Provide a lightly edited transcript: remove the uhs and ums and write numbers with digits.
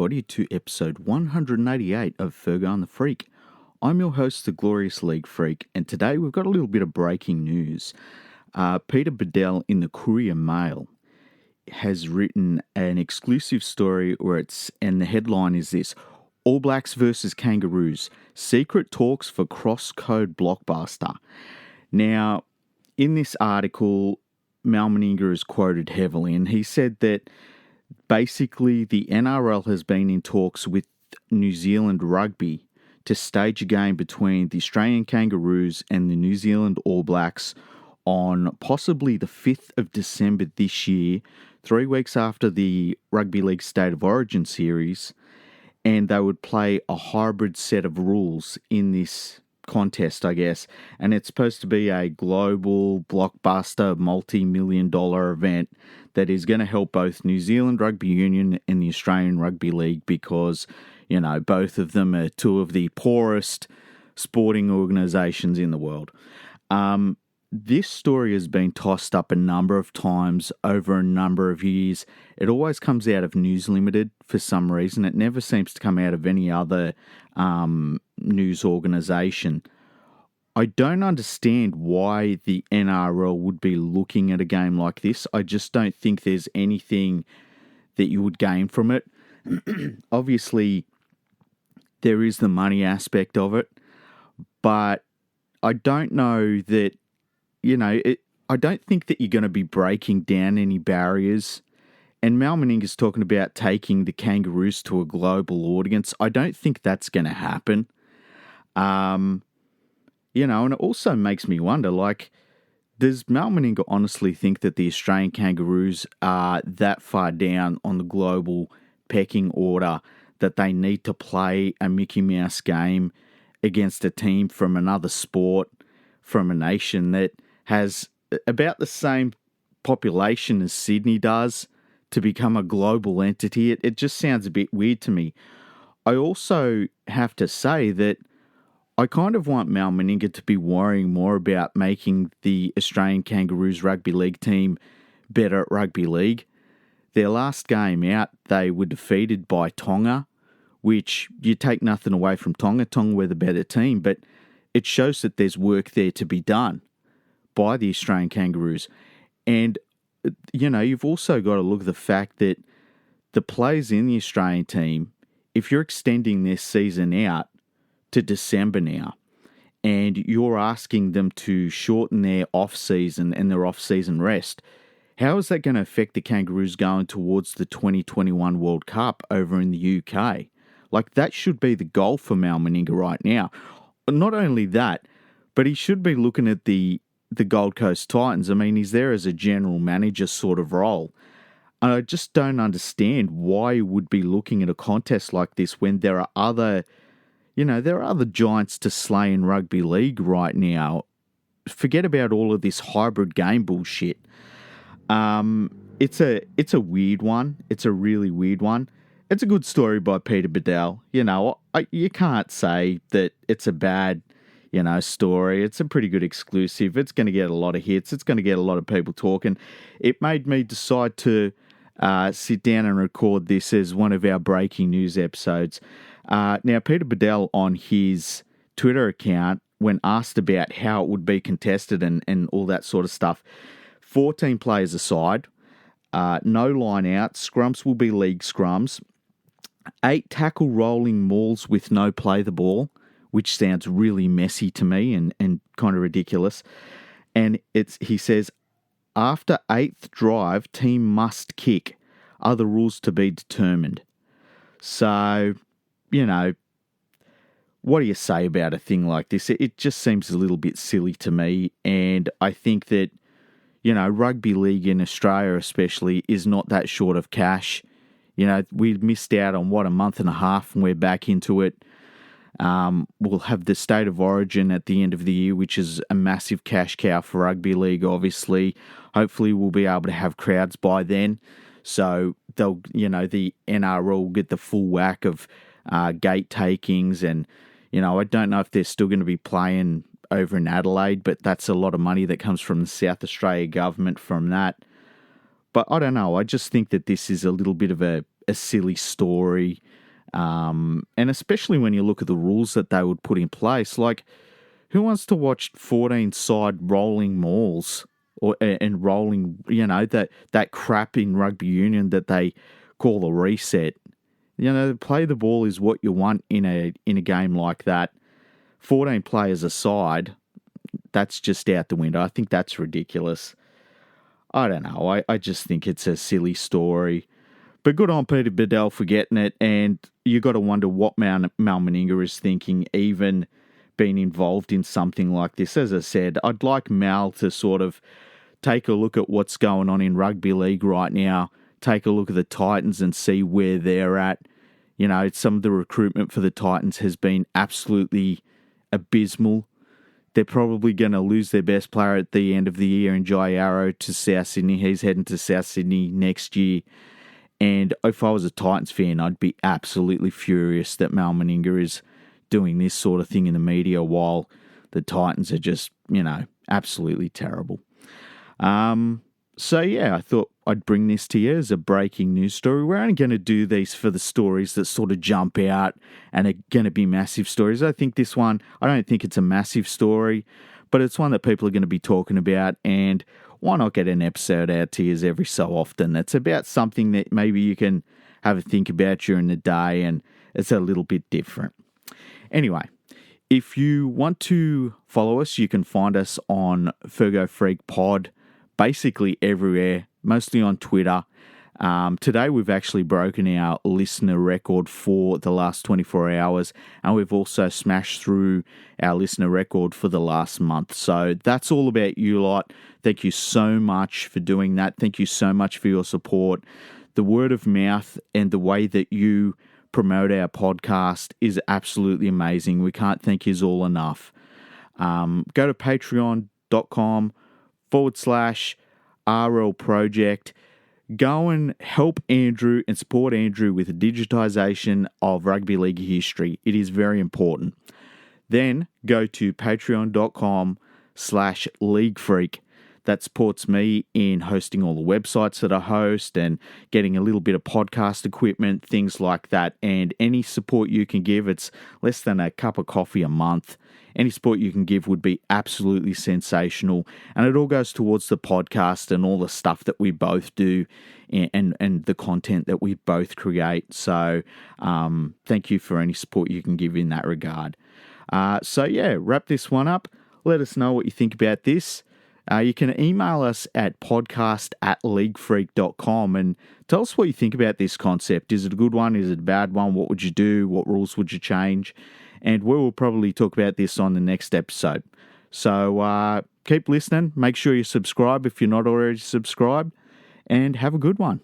everybody, to episode 188 of Fergo and the Freak. I'm your host, the Glorious League Freak, and today we've got a little bit of breaking news. Peter Bedell in the Courier Mail has written an exclusive story and the headline is this: All Blacks versus Kangaroos, secret talks for cross-code blockbuster. Now, in this article, Mal Meninga is quoted heavily, and he said that basically the NRL has been in talks with New Zealand Rugby to stage a game between the Australian Kangaroos and the New Zealand All Blacks on possibly the 5th of December this year, 3 weeks after the Rugby League State of Origin series, and they would play a hybrid set of rules in this contest, I guess, and it's supposed to be a global blockbuster multi-million-dollar event that is going to help both New Zealand Rugby Union and the Australian Rugby League because, you know, both of them are two of the poorest sporting organisations in the world. This story has been tossed up a number of times over a number of years. It always comes out of News Limited for some reason. It never seems to come out of any other news organisation. I don't understand why the NRL would be looking at a game like this. I just don't think there's anything that you would gain from it. Obviously, there is the money aspect of it, but I don't know that, you know, I don't think that you're going to be breaking down any barriers. And Mal Meninga is talking about taking the Kangaroos to a global audience. I don't think that's going to happen. You know, and it also makes me wonder, like, does Mal Meninga honestly think that the Australian Kangaroos are that far down on the global pecking order that they need to play a Mickey Mouse game against a team from another sport, from a nation that has about the same population as Sydney does, to become a global entity? It just sounds a bit weird to me. I also have to say that I kind of want Mal Meninga to be worrying more about making the Australian Kangaroos rugby league team better at rugby league. Their last game out, they were defeated by Tonga, which you take nothing away from Tonga. Tonga were the better team, but it shows that there's work there to be done by the Australian Kangaroos. And, you know, you've also got to look at the fact that the players in the Australian team, if you're extending this season out to December now, and you're asking them to shorten their off-season and their off-season rest, how is that going to affect the Kangaroos going towards the 2021 World Cup over in the UK? Like, that should be the goal for Mal Meninga right now. Not only that, but he should be looking at the Gold Coast Titans. I mean, he's there as a general manager sort of role. And I just don't understand why he would be looking at a contest like this when there are other, you know, there are other giants to slay in rugby league right now. Forget about all of this hybrid game bullshit. It's a weird one. It's a really weird one. It's a good story by Peter Bedell. You know, you can't say that it's a bad, you know, story. It's a pretty good exclusive. It's going to get a lot of hits. It's going to get a lot of people talking. It made me decide to sit down and record this as one of our breaking news episodes. Now, Peter Bedell on his Twitter account, when asked about how it would be contested and all that sort of stuff, 14 players aside, no line out, scrums will be league scrums, 8 tackle rolling mauls with no play the ball, which sounds really messy to me and kind of ridiculous. And he says, after 8th drive, team must kick. Other rules to be determined. So, you know, what do you say about a thing like this? It just seems a little bit silly to me. And I think that, you know, rugby league in Australia especially is not that short of cash. You know, we missed out on, a month and a half, and we're back into it. We'll have the State of Origin at the end of the year, which is a massive cash cow for rugby league, obviously. Hopefully we'll be able to have crowds by then. So they'll, you know, the NRL will get the full whack of gate takings. And, you know, I don't know if they're still going to be playing over in Adelaide, but that's a lot of money that comes from the South Australia government from that. But I don't know. I just think that this is a little bit of a silly story. And especially when you look at the rules that they would put in place, like who wants to watch 14-side rolling mauls and rolling, that crap in rugby union that they call a reset? Play the ball is what you want in a game like that. 14 players aside, that's just out the window. I think that's ridiculous. I don't know. I just think it's a silly story. But good on Peter Bedell for getting it, and you got to wonder what Mal Meninga is thinking, even being involved in something like this. As I said, I'd like Mal to sort of take a look at what's going on in rugby league right now, take a look at the Titans and see where they're at. Some of the recruitment for the Titans has been absolutely abysmal. They're probably going to lose their best player at the end of the year in Jai Arrow to South Sydney. He's heading to South Sydney next year. And if I was a Titans fan, I'd be absolutely furious that Mal Meninga is doing this sort of thing in the media while the Titans are just, absolutely terrible. So, I thought I'd bring this to you as a breaking news story. We're only going to do these for the stories that sort of jump out and are going to be massive stories. I think this one, I don't think it's a massive story, but it's one that people are going to be talking about, and why not get an episode out to you every so often that's about something that maybe you can have a think about during the day, and it's a little bit different. Anyway, if you want to follow us, you can find us on Fergo Freak Pod, basically everywhere, mostly on Twitter. Today we've actually broken our listener record for the last 24 hours, and we've also smashed through our listener record for the last month. So that's all about you lot. Thank you so much for doing that. Thank you so much for your support. The word of mouth and the way that you promote our podcast is absolutely amazing. We can't thank you all enough. Go to patreon.com/RL Project. Go and help Andrew and support Andrew with the digitisation of rugby league history. It is very important. Then go to patreon.com/LeagueFreak. That supports me in hosting all the websites that I host and getting a little bit of podcast equipment, things like that. And any support you can give, it's less than a cup of coffee a month. Any support you can give would be absolutely sensational. And it all goes towards the podcast and all the stuff that we both do and the content that we both create. So thank you for any support you can give in that regard. Wrap this one up. Let us know what you think about this. You can email us at podcast@leaguefreak.com and tell us what you think about this concept. Is it a good one? Is it a bad one? What would you do? What rules would you change? And we will probably talk about this on the next episode. So keep listening. Make sure you subscribe if you're not already subscribed. And have a good one.